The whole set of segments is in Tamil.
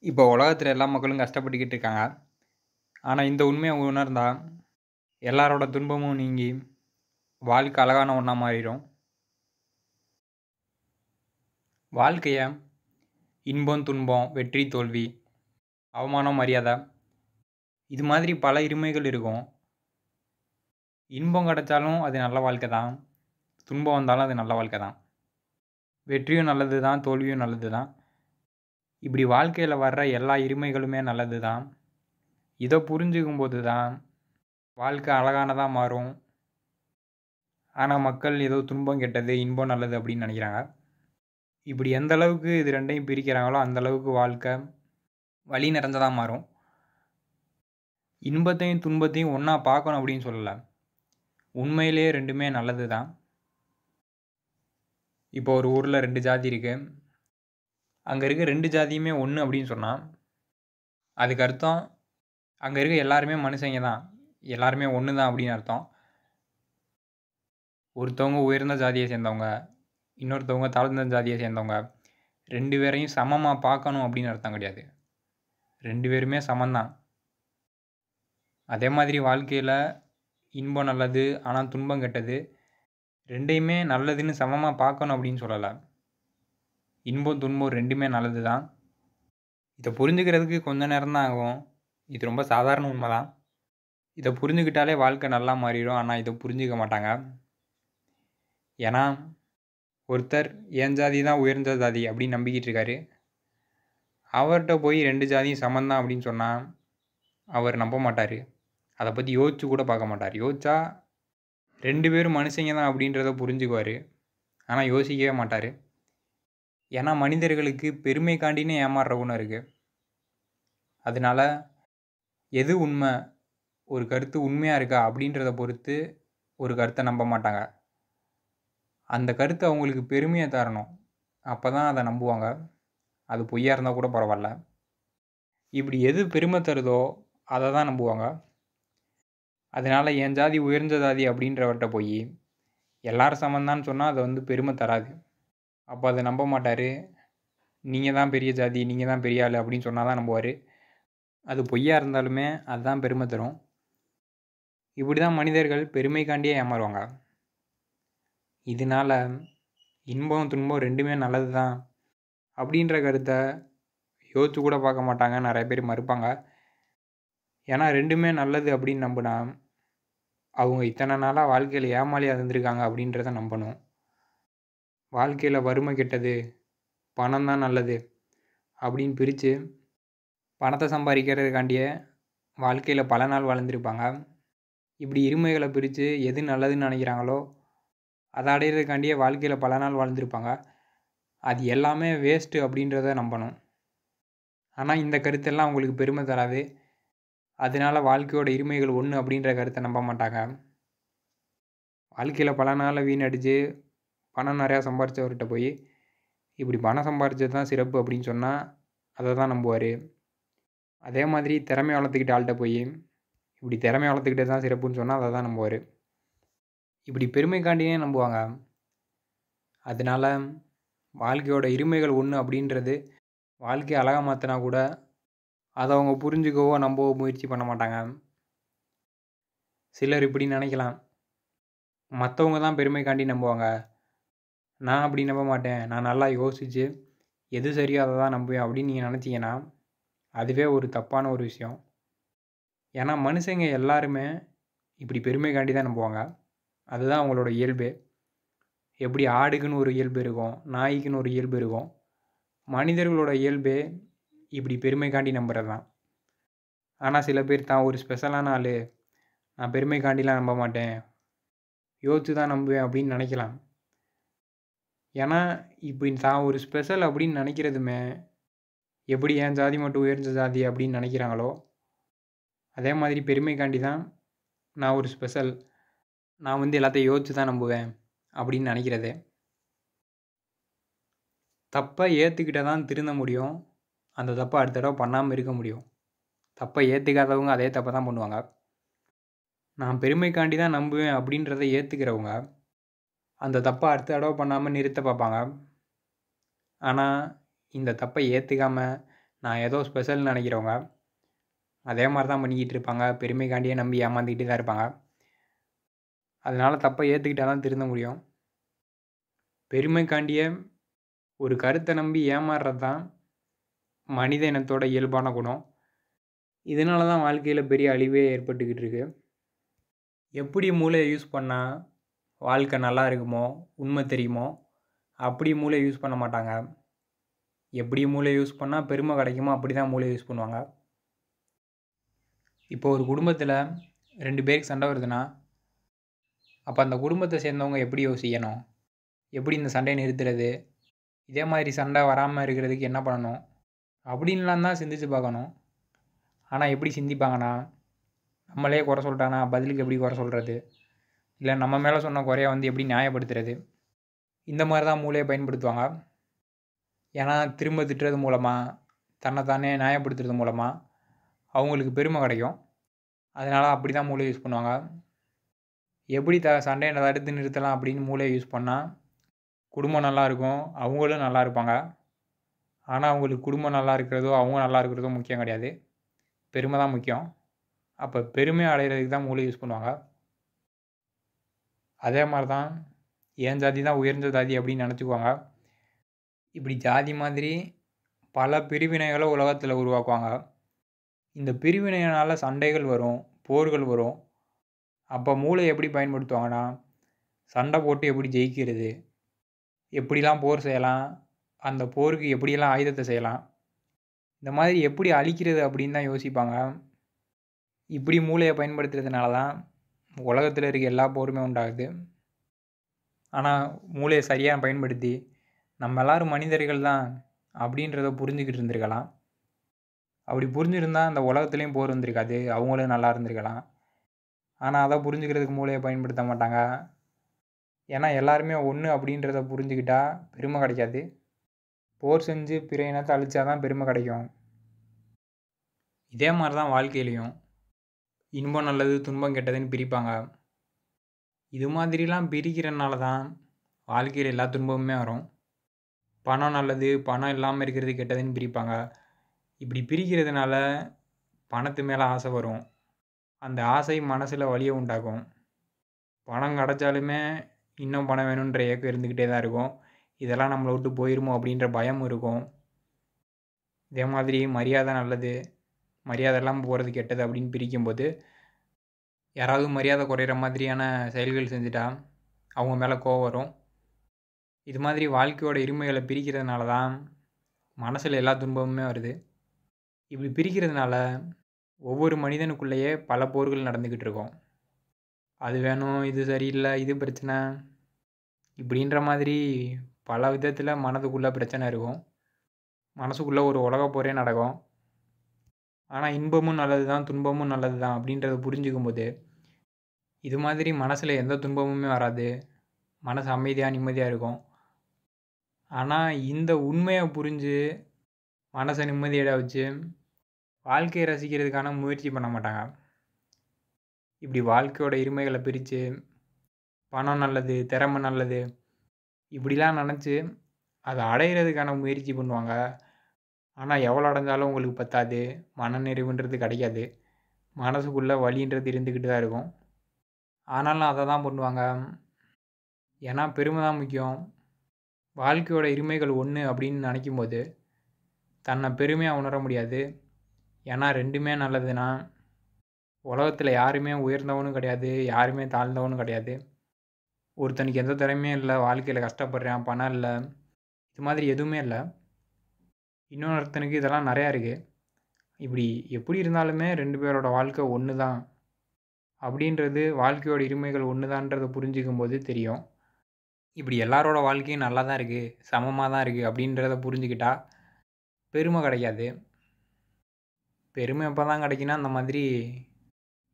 இப்போ உலகத்துல எல்லா மக்களும் கஷ்டப்பட்டுக்கிட்டு இருக்காங்க. ஆனா, இந்த உண்மைய உணர்ந்தா, எல்லாரோட துன்பமும் நீங்கி, வாழ்க்கை அழகான ஒண்ணா மாறிரும். வாழ்க்கைய இன்பம், துன்பம், வெற்றி, தோல்வி, அவமானம், மரியாதை இது மாதிரி பல இருமைகள் இருக்கும். இன்பம் கிடைச்சாலும் அது நல்ல வாழ்க்கை தான். துன்பம் வந்தாலும் அது நல்ல வாழ்க்கை தான். வெற்றியும் நல்லது தான், தோல்வியும் நல்லது தான். இப்படி வாழ்க்கையில வர்ற எல்லா இருமைகளுமே நல்லது தான். இத புரிஞ்சுக்கும்போது தான் வாழ்க்கை அழகானதா மாறும். ஆனா, மக்கள் ஏதோ துன்பம் கெட்டது, இன்பம் நல்லது அப்படின்னு நெனைக்கிறாங்க. இப்படி எந்த அளவுக்கு இது 2யும் பிரிக்கிறாங்களோ, அந்த அளவுக்கு வாழ்க்கை வலி நிறைந்ததா மாறும். இன்பத்தையும், துன்பத்தையும் ஒண்ணா பார்க்கணும் அப்படின்னு சொல்லல. உண்மையிலேயே 2மே நல்லது தான். இப்போ ஒரு ஊர்ல 2 ஜாதி இருக்கு. அங்க இருக்க 2 ஜாதியுமே ஒண்ணு அப்படின்னு சொன்னா, அதுக்கு அர்த்தம் அங்க இருக்க எல்லாருமே மனுஷங்க தான். எல்லாருமே ஒண்ணு தான் அப்படின்னு அர்த்தம். ஒருத்தவங்க உயர்ந்த ஜாதிய சேர்ந்தவங்க, இன்னொருத்தவங்க தாழ்ந்த ஜாதிய சேர்ந்தவங்க. 2 பேரையும் சமமா பார்க்கணும் அப்படின்னு அர்த்தம் கிடையாது. 2 பேருமே சமம் தான். அதே மாதிரி வாழ்க்கையில இன்பம் நல்லது, ஆனா துன்பம் கெட்டது. 2யுமே நல்லதுன்னு சமமா பார்க்கணும் அப்படின்னு சொல்லல. இன்பம், துன்பம் 2மே நல்லது தான். இத புரிஞ்சுக்கிறதுக்கு கொஞ்ச நேரம் தான் ஆகும். இது ரொம்ப சாதாரண உண்ம தான். இத புரிஞ்சுக்கிட்டாலே வாழ்க்கை நல்லா மாறிரும். ஆனா இத புரிஞ்சுக்க மாட்டாங்க. ஏன்னா, ஒருத்தர் என் ஜாதி தான் உயர்ந்த ஜாதி அப்படின்னு நம்பிக்கிட்டு இருக்காரு. அவர்ட்ட போய் 2 ஜாதியும் சமம் தான் அப்படின்னு சொன்னா, அவர் நம்ப மாட்டாரு. அத பத்தி யோசிச்சு கூட பார்க்க மாட்டாரு. யோசிச்சா 2 பேரும் மனுஷங்க தான் அப்படின்றத புரிஞ்சுக்குவாரு. ஆனா யோசிக்கவே மாட்டாரு. ஏன்னா மனிதர்களுக்கு பெருமைக்காண்டின்னு ஏமாறுற குணம் இருக்கு. அதனால எது உண்ம? ஒரு கருத்து உண்மையா இருக்கா? அப்படின்றத பொறுத்து ஒரு கருத்த நம்ப மாட்டாங்க. அந்த கருத்து அவங்களுக்கு பெருமைய தரணும். அப்பதான் அத நம்புவாங்க. அது பொய்யா இருந்தா கூட பரவால்ல. இப்படி எது பெருமை தருதோ, அத தான் நம்புவாங்க. அதனால என் ஜாதி உயர்ந்த ஜாதி அப்படின்றவர்ட்ட போயி, எல்லாரும் சமம் தான்னு சொன்னா, அது வந்து பெருமை தராது. அப்ப அத நம்ப மாட்டாரு. நீங்க தான் பெரிய ஜாதி, நீங்க தான் பெரிய ஆளு அப்படின்னு சொன்னா தான் நம்புவாரு. அது பொய்யா இருந்தாலுமே அதுதான் பெருமை தரும். இப்படிதான் மனிதர்கள் பெருமைக்காண்டியே ஏமாறுவாங்க. இதனால இன்பம், துன்பம் 2மே நல்லது தான் அப்படின்ற கருத்த யோசிச்சு கூட பார்க்க மாட்டாங்க. நெறைய பேர் மறுப்பாங்க. ஏன்னா 2மே நல்லது அப்படின்னு நம்புனா, அவங்க இத்தன நாளா வாழ்க்கையில ஏமாளியா இருந்திருக்காங்க அப்படின்றத நம்பணும். வாழ்க்கையில வறுமை கெட்டது, பணம் தான் நல்லது அப்படின்னு பிரிச்சு, பணத்த சம்பாரிக்கிறதுக்காண்டியே வாழ்க்கையில பல நாள் வாழ்ந்திருப்பாங்க. இப்படி இருமைகள பிரிச்சு எது நல்லதுன்னு நெனைக்கிறாங்களோ, அத அடையறதுக்காண்டியே வாழ்க்கையில பல நாள் வாழ்ந்திருப்பாங்க. அது எல்லாமே வேஸ்ட்டு அப்படின்றத நம்பணும். ஆனா இந்த கருத்தெல்லாம் அவங்களுக்கு பெருமை தராது. அதனால வாழ்க்கையோட இருமைகள் ஒண்ணு அப்படின்ற கருத்த நம்ப மாட்டாங்க. வாழ்க்கையில பல நாள வீணடிச்சு, பணம் நெறையா சம்பாரிச்சவர்ட்ட போயி, இப்படி பணம் சம்பாரிச்சது தான் சிறப்பு அப்படின்னு சொன்னா, அத தான் நம்புவாரு. அதே மாதிரி திறமைய வளர்த்துக்கிட்ட ஆள்ட்ட போயி, இப்படி திறமைய வளர்த்துக்கிட்டது தான் சிறப்புன்னு சொன்னா, அத தான் நம்புவாரு. இப்படி பெருமைக்காண்டியே நம்புவாங்க. அதனால வாழ்க்கையோட இருமைகள் ஒண்ணு அப்படின்றது, வாழ்க்கைய அழகா மாத்துனா கூட, அத அவங்க புரிஞ்சுக்கவோ, நம்பவோ முயற்சி பண்ண மாட்டாங்க. சிலர் இப்படி நெனைக்கலாம். மத்தவங்க தான் பெருமைக்காண்டி நம்புவாங்க. நான் அப்படி நம்ப மாட்டேன். நான் நல்லா யோசிச்சு, எது சரியோ அத தான் நம்புவேன் அப்படின்னு நீங்க நெனச்சீங்கன்னா, அதுவே ஒரு தப்பான ஒரு விஷயம். ஏன்னா மனுஷங்க எல்லாருமே இப்படி பெருமைக்காண்டி தான் நம்புவாங்க. அதுதான் அவங்களோட இயல்பே. எப்படி ஆடுக்குன்னு ஒரு இயல்பு இருக்கும், நாய்க்குன்னு ஒரு இயல்பு இருக்கும். மனிதர்களோட இயல்பே இப்படி பெருமைக்காண்டி நம்புறது தான். ஆனா சில பேர் தான் ஒரு ஸ்பெஷலான ஆளு, நான் பெருமைக்காண்டிலாம் நம்ப மாட்டேன். யோசிச்சு தான் நம்புவேன் அப்படின்னு நெனைக்கலாம். ஏன்னா, இப்படி தான் ஒரு ஸ்பெஷல் அப்படின்னு நெனைக்கிறதுமே, எப்படி என் ஜாதி மட்டும் உயர்ந்த ஜாதி அப்படின்னு நெனைக்கிறாங்களோ, அதே மாதிரி பெருமைக்காண்டி தான் நான் ஒரு ஸ்பெஷல். நான் வந்து எல்லாத்தையும் யோசிச்சு தான் நம்புவேன் அப்படின்னு நெனைக்கிறதே. தப்ப ஏத்துக்கிட்டா தான் திருந்த முடியும். அந்த தப்ப அடுத்த தடவ பண்ணாம இருக்க முடியும். தப்ப ஏத்துக்காதவங்க அதே தப்ப தான் பண்ணுவாங்க. நான் பெருமைக்காண்டி தான் நம்புவேன் அப்படின்றத ஏத்துக்கிறவங்க, அந்த தப்ப அடுத்த தடவ பண்ணாம நிறுத்த பாப்பாங்க. ஆனா, இந்த தப்ப ஏத்துக்காம, நான் ஏதோ ஸ்பெஷல்னு நினைக்கிறவங்க அதே மாதிரி தான் பண்ணிக்கிட்டு இருப்பாங்க. பெருமைக்காண்டியே நம்பி ஏமாந்துக்கிட்டு தான் இருப்பாங்க. அதனால தப்பை ஏற்றுக்கிட்டா தான் திருந்த முடியும். பெருமைக்காண்டியே ஒரு கருத்தை நம்பி ஏமாறுறது தான் மனித இனத்தோட இயல்பான குணம். இதனால தான் வாழ்க்கையில் பெரிய அழிவே ஏற்பட்டுக்கிட்டு இருக்கு. எப்படி மூளையை யூஸ் பண்ணால் வாழ்க்கை நல்லா இருக்குமோ, உண்மை தெரியுமோ, அப்படி மூளையை யூஸ் பண்ண மாட்டாங்க. எப்படி மூளையை யூஸ் பண்ணால் பெருமை கிடைக்குமோ அப்படி தான் மூளையை யூஸ் பண்ணுவாங்க. இப்போ ஒரு குடும்பத்தில் 2 பேருக்கு சண்டை வருதுன்னா, அப்போ அந்த குடும்பத்தை சேர்ந்தவங்க எப்படி யோசிக்கணும்? எப்படி இந்த சண்டையை நிறுத்துறது? இதே மாதிரி சண்டை வராமல் இருக்கிறதுக்கு என்ன பண்ணணும்? அப்படின்லாம் தான் சிந்திச்சு பார்க்கணும். ஆனால் எப்படி சிந்திப்பாங்கன்னா, நம்மளே குறை சொல்லிட்டானா பதிலுக்கு எப்படி குறை சொல்கிறது? இல்லை நம்ம மேலே சொன்ன குறைய எப்படி நியாயப்படுத்துறது? இந்த மாதிரி தான் மூளையை பயன்படுத்துவாங்க. ஏன்னா திரும்ப திட்டுறது மூலமாக, தன்னைத்தானே நியாயப்படுத்துறது மூலமாக அவங்களுக்கு பெருமை கிடைக்கும். அதனால் அப்படி தான் மூளையை யூஸ் பண்ணுவாங்க. எப்படி சண்டையை தடுத்து நிறுத்தலாம் அப்படின்னு மூளையை யூஸ் பண்ணால் குடும்பம் நல்லாயிருக்கும், அவங்களும் நல்லா இருப்பாங்க. ஆனால் அவங்களுக்கு குடும்பம் நல்லா இருக்கிறதோ, அவங்க நல்லா இருக்கிறதோ முக்கியம் கிடையாது. பெருமை தான் முக்கியம். அப்போ பெருமை அடைகிறதுக்கு தான் மூளை யூஸ் பண்ணுவாங்க. அதே மாதிரி தான் என் ஜாதி தான் உயர்ந்த ஜாதி அப்படின்னு நினச்சிக்குவாங்க. இப்படி ஜாதி மாதிரி பல பிரிவினைகளை உலகத்தில் உருவாக்குவாங்க. இந்த பிரிவினையினால் சண்டைகள் வரும், போர்கள் வரும். அப்போ மூளை எப்படி பயன்படுத்துவாங்கன்னா, சண்டை போட்டு எப்படி ஜெயிக்கிறது, எப்படிலாம் போர் செய்யலாம், அந்த போருக்கு எப்படியெல்லாம் ஆயுதத்தை செய்யலாம், இந்த மாதிரி எப்படி அழிக்கிறது அப்படின்னு தான் யோசிப்பாங்க. இப்படி மூளையை பயன்படுத்துறதுனால தான் உலகத்தில் இருக்க எல்லா போருமே உண்டாகுது. ஆனால் மூளையை சரியாக பயன்படுத்தி நம்ம எல்லோரும் மனிதர்கள் தான் அப்படின்றத புரிஞ்சுக்கிட்டு இருந்திருக்கலாம். அப்படி புரிஞ்சுருந்தா அந்த உலகத்துலேயும் போர் வந்திருக்காது, அவங்களும் நல்லா இருந்திருக்கலாம். ஆனால் அதை புரிஞ்சுக்கிறதுக்கு மூளையை பயன்படுத்த மாட்டாங்க. ஏன்னா எல்லாருமே ஒன்று அப்படின்றத புரிஞ்சுக்கிட்டா பெருமை கிடைக்காது. போர் செஞ்சு பிற இனத்தை அழிச்சா தான் பெருமை கிடைக்கும். இதே மாதிரி தான் வாழ்க்கையிலையும் இன்பம் நல்லது, துன்பம் கெட்டதுன்னு பிரிப்பாங்க. இது மாதிரிலாம் பிரிக்கிறனால தான் வாழ்க்கையில் எல்லா துன்பமுமே வரும். பணம் நல்லது, பணம் இல்லாமல் இருக்கிறது கெட்டதுன்னு பிரிப்பாங்க. இப்படி பிரிக்கிறதுனால பணத்து மேலே ஆசை வரும். அந்த ஆசை மனசில் வலியை உண்டாக்கும். பணம் கிடைச்சாலுமே இன்னும் பணம் வேணுன்ற ஏக்கம் இருந்துக்கிட்டே தான் இருக்கும். இதெல்லாம் நம்மளை விட்டு போயிருமோ அப்படின்ற பயம் இருக்கும். இதே மாதிரி மரியாதை நல்லது, மரியாதை இல்லாமல் போகிறது கெட்டது அப்படின்னு பிரிக்கும்போது, யாராவது மரியாதை குறையிற மாதிரியான செயல்கள் செஞ்சுட்டா அவங்க மேலே கோவம் வரும். இது மாதிரி வாழ்க்கையோட இருமைகளை பிரிக்கிறதுனால தான் மனசில் எல்லா துன்பமுமே வருது. இப்படி பிரிக்கிறதுனால ஒவ்வொரு மனிதனுக்குள்ளேயே பல போர்கள் நடந்துக்கிட்டு இருக்கும். அது வேணும், இது சரியில்லை, இது பிரச்சனை, இப்படின்ற மாதிரி பல விதத்தில் மனதுக்குள்ளே பிரச்சனை இருக்கும். மனசுக்குள்ளே ஒரு உலக போரே நடக்கும். ஆனால் இன்பமும் நல்லது தான், துன்பமும் நல்லது தான் அப்படின்றத புரிஞ்சுக்கும்போது இது மாதிரி மனசில் எந்த துன்பமுமே வராது. மனசு அமைதியாக நிம்மதியாக இருக்கும். ஆனால் இந்த உண்மையை புரிஞ்சு மனசை நிம்மதியடைய வச்சு வாழ்க்கையை ரசிக்கிறதுக்கான முயற்சி பண்ண மாட்டாங்க. இப்படி வாழ்க்கையோட இருமைகளை பிரித்து பணம் நல்லது, திறமை நல்லது, இப்படிலாம் நினச்சி அதை அடையிறதுக்கான முயற்சி பண்ணுவாங்க. ஆனால் எவ்வளோ அடைஞ்சாலும் உங்களுக்கு பத்தாது, மனநிறைவுன்றது கிடைக்காது. மனசுக்குள்ளே வலின்றது இருந்துக்கிட்டு தான் இருக்கும். ஆனாலும் அதை தான் பண்ணுவாங்க. ஏன்னா பெருமை தான் முக்கியம். வாழ்க்கையோட இருமைகள் ஒன்று அப்படின்னு நினைக்கும்போது தன்னை பெருமையாக உணர முடியாது. ஏன்னா ரெண்டுமே நல்லதுன்னா உலகத்தில் யாருமே உயர்ந்தவனும் கிடையாது, யாருமே தாழ்ந்தவனும் கிடையாது. ஒருத்தனுக்கு எந்த திறமையும் இல்லை, வாழ்க்கையில் கஷ்டப்படுறான், பணம் இல்லை, இது மாதிரி எதுவுமே இல்லை. இன்னொருத்தனுக்கு இதெல்லாம் நிறையா இருக்குது. இப்படி எப்படி இருந்தாலுமே 2 பேரோட வாழ்க்கை ஒன்று தான் அப்படின்றது, வாழ்க்கையோட இருமைகள் ஒன்று தான்றதை புரிஞ்சுக்கும்போது தெரியும். இப்படி எல்லாரோட வாழ்க்கையும் நல்லா தான் இருக்குது, சமமாக தான் இருக்குது அப்படின்றத புரிஞ்சுக்கிட்டா பெருமை கிடைக்காது. பெருமை எப்போ தான் கிடைக்குன்னா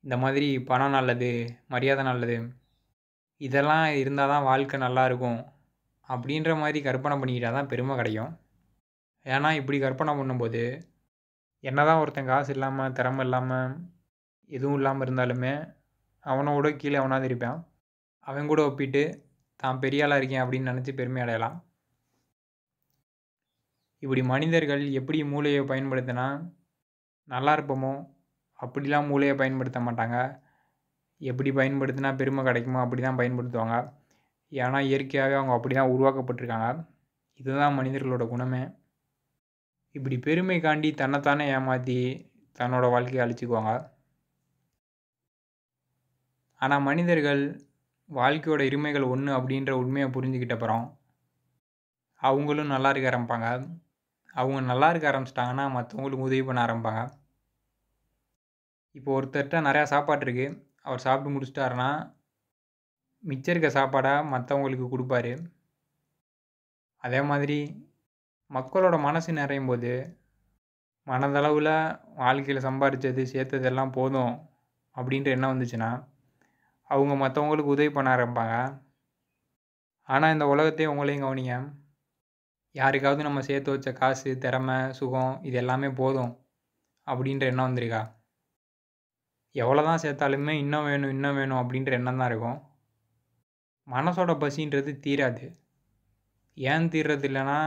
இந்த மாதிரி பணம் நல்லது, மரியாதை நல்லது, இதெல்லாம் இருந்தால் தான் வாழ்க்கை நல்லாயிருக்கும் அப்படின்ற மாதிரி கற்பனை பண்ணிக்கிட்டால் தான் பெருமை கிடைக்கும். ஏன்னா இப்படி கற்பனை பண்ணும்போது என்ன தான் ஒருத்தன் காசு இல்லாமல், திறமை இல்லாமல், எதுவும் இல்லாமல் இருந்தாலுமே அவனோட கீழே அவனாவது இருப்பான். அவன் கூட ஒப்பிட்டு தான் பெரிய ஆளாக இருக்கேன் அப்படின்னு நினச்சி பெருமை அடையலாம். இப்படி மனிதர்கள் எப்படி மூளையை பயன்படுத்தினா நல்லா இருப்போமோ, அப்படிலாம் மூளையை பயன்படுத்த மாட்டாங்க. எப்படி பயன்படுத்தினா பெருமை கிடைக்குமோ அப்படி தான் பயன்படுத்துவாங்க. ஏன்னா இயற்கையாகவே அவங்க அப்படி தான் உருவாக்கப்பட்டிருக்காங்க. இதுதான் மனிதர்களோட குணமே. இப்படி பெருமைக்காண்டி தன்னைத்தானே ஏமாற்றி தன்னோட வாழ்க்கையை அழிச்சுக்குவாங்க. ஆனால் மனிதர்கள் வாழ்க்கையோட இருமைகள் ஒன்று அப்படின்ற உண்மையை புரிஞ்சுக்கிட்ட அப்புறம் அவங்களும் நல்லா இருக்க ஆரம்பிப்பாங்க. அவங்க நல்லா இருக்க ஆரம்பிச்சிட்டாங்கன்னா மற்றவங்களுக்கு உதவி பண்ண ஆரம்பிப்பாங்க. இப்போ ஒருத்தர்கிட்ட நிறையா சாப்பாடு இருக்குது. அவர் சாப்பிட்டு முடிச்சிட்டாருன்னா மிச்சம் இருக்க சாப்பாடை மற்றவங்களுக்கு கொடுப்பாரு. அதே மாதிரி மக்களோட மனசு நிறையும் போது மனதளவில் வாழ்க்கையில் சம்பாதிச்சது சேர்த்தது எல்லாம் போதும் அப்படின்ற எண்ணம் வந்துச்சுன்னா அவங்க மற்றவங்களுக்கு உதவி பண்ண ஆரம்பிப்பாங்க. ஆனால் இந்த உலகத்தையே உங்களையும் கவனிங்க. யாருக்காவது நம்ம சேர்த்து வச்ச காசு, திறமை, சுகம் இது எல்லாமே போதும் அப்படின்ற எண்ணம் வந்திருக்கா? எவ்வளோ தான் சேர்த்தாலுமே இன்னும் வேணும் இன்னும் வேணும் அப்படின்ற எண்ணம் தான் இருக்கும். மனசோட பசின்றது தீராது. ஏன் தீர்றது இல்லைன்னா,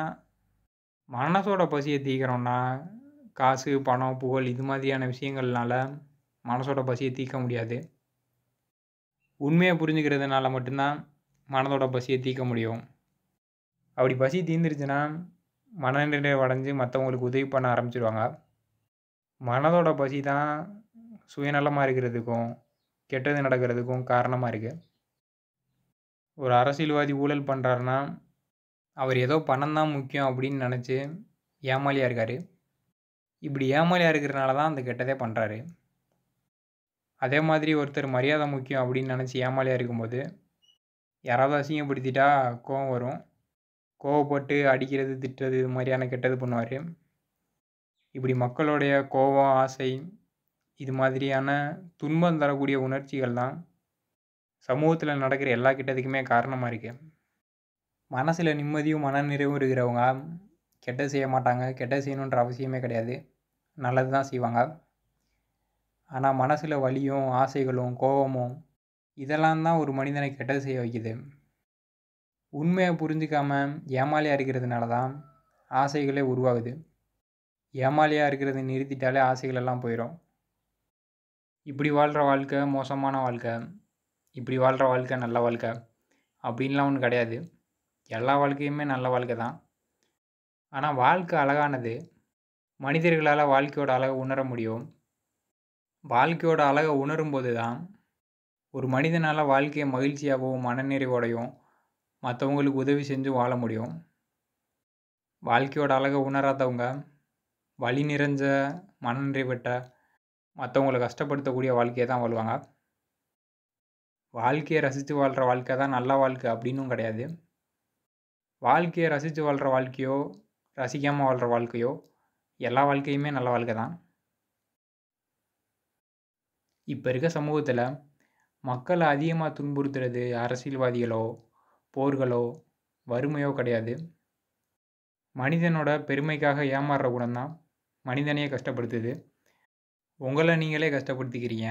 மனசோட பசியை தீர்க்கிறோன்னா காசு, பணம், புகழ் இது மாதிரியான விஷயங்கள்னால மனசோட பசியை தீர்க்க முடியாது. உண்மையை புரிஞ்சுக்கிறதுனால மட்டும்தான் மனதோட பசியை தீர்க்க முடியும். அப்படி பசி தீர்ந்துருச்சுன்னா மனநிறைவு அடைஞ்சு மற்றவங்களுக்கு உதவி பண்ண ஆரம்பிச்சிடுவாங்க. மனதோட பசி தான் சுயநலமாக இருக்கிறதுக்கும் கெட்டது நடக்கிறதுக்கும் காரணமாக இருக்குது. ஒரு அரசியல்வாதி ஊழல் பண்ணுறாருன்னா அவர் ஏதோ பணம் தான் முக்கியம் அப்படின்னு நினச்சி ஏமாளியாக இருக்கார். இப்படி ஏமாளியாக இருக்கிறனால தான் அந்த கெட்டதே பண்ணுறாரு. அதே மாதிரி ஒருத்தர் மரியாதை முக்கியம் அப்படின்னு நினச்சி ஏமாளியாக இருக்கும்போது யாராவது அசிங்கப்படுத்திட்டா கோவம் வரும். கோவப்பட்டு அடிக்கிறது, திட்டுறது இது மாதிரியான கெட்டது பண்ணுவார். இப்படி மக்களுடைய கோபம், ஆசை இது மாதிரியான துன்பம் தரக்கூடிய உணர்ச்சிகள் தான் சமூகத்தில் நடக்கிற எல்லா கெட்டதுக்குமே காரணமாக இருக்குது. மனசில் நிம்மதியும் மனநிறைவும் இருக்கிறவங்க கெட்டது செய்ய மாட்டாங்க. கெட்டது செய்யணுன்ற அவசியமே கிடையாது. நல்லது தான் செய்வாங்க. ஆனால் மனசில் வலியும், ஆசைகளும், கோபமும் இதெல்லாம் தான் ஒரு மனிதனை கெட்டது செய்ய வைக்குது. உண்மையை புரிஞ்சிக்காமல் ஏமாளியாக இருக்கிறதுனால தான் ஆசைகளே உருவாகுது. ஏமாளியாக இருக்கிறத நிறுத்திட்டாலே ஆசைகள் எல்லாம் போயிடும். இப்படி வாழ்கிற வாழ்க்கை மோசமான வாழ்க்கை, இப்படி வாழ்கிற வாழ்க்கை நல்ல வாழ்க்கை அப்படின்லாம் ஒன்றும் கிடையாது. எல்லா வாழ்க்கையுமே நல்ல வாழ்க்கை தான். ஆனால் வாழ்க்கை அழகானது. மனிதர்களால் வாழ்க்கையோட அழகை உணர முடியும். வாழ்க்கையோட அழகை உணரும்போது தான் ஒரு மனிதனால் வாழ்க்கையை மகிழ்ச்சியாகவும் மனநிறைவோடையும் மற்றவங்களுக்கு உதவி செஞ்சு வாழ முடியும். வாழ்க்கையோட அழகை உணராதவங்க வலி நிறைஞ்ச மனநிறைவற்ற மற்றவங்களை கஷ்டப்படுத்தக்கூடிய வாழ்க்கையை தான் வாழ்வாங்க. வாழ்க்கையை ரசித்து வாழ்கிற வாழ்க்கை தான் நல்ல வாழ்க்கை அப்படின்னும் கிடையாது. வாழ்க்கையை ரசித்து வாழ்கிற வாழ்க்கையோ ரசிக்காமல் வாழ்கிற வாழ்க்கையோ எல்லா வாழ்க்கையுமே நல்ல வாழ்க்கை தான். இப்போ இருக்க சமூகத்தில் மக்களை அதிகமாக துன்புறுத்துறது அரசியல்வாதிகளோ போர்களோ வறுமையோ கிடையாது. மனிதனோட பெருமைக்காக ஏமாறுற குணம் தான் மனிதனையே கஷ்டப்படுத்துது. உங்களை நீங்களே கஷ்டப்படுத்திக்கிறீங்க.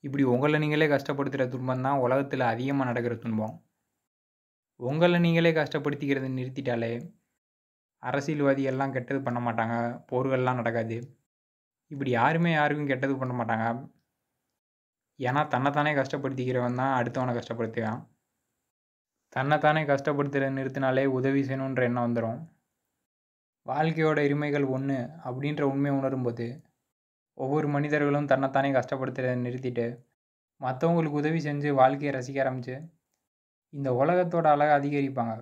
இப்படி உங்களை நீங்களே கஷ்டப்படுத்துகிற துன்பம் தான் உலகத்தில் அதிகமாக நடக்கிற துன்பம். உங்களை நீங்களே கஷ்டப்படுத்திக்கிறத நிறுத்திட்டாலே அரசியல்வாதி எல்லாம் கெட்டது பண்ண மாட்டாங்க. போர்கள்லாம் நடக்காது. இப்படி யாருமே யாருக்கும் கெட்டது பண்ண மாட்டாங்க. ஏன்னா தன்னைத்தானே கஷ்டப்படுத்திக்கிறவன் தான் அடுத்தவனை கஷ்டப்படுத்துவான். தன்னைத்தானே கஷ்டப்படுத்துகிறத நிறுத்தினாலே உதவி செய்யணுன்ற எண்ணம் வந்துடும். வாழ்க்கையோட இருமைகள் ஒன்று அப்படின்ற உண்மையை உணரும்போது ஒவ்வொரு மனிதர்களும் தன்னைத்தானே கஷ்டப்படுத்துகிறத நிறுத்திட்டு மற்றவங்களுக்கு உதவி செஞ்சு வாழ்க்கையை ரசிக்க ஆரம்பித்து இந்த உலகத்தோட அழகை அதிகரிப்பாங்க.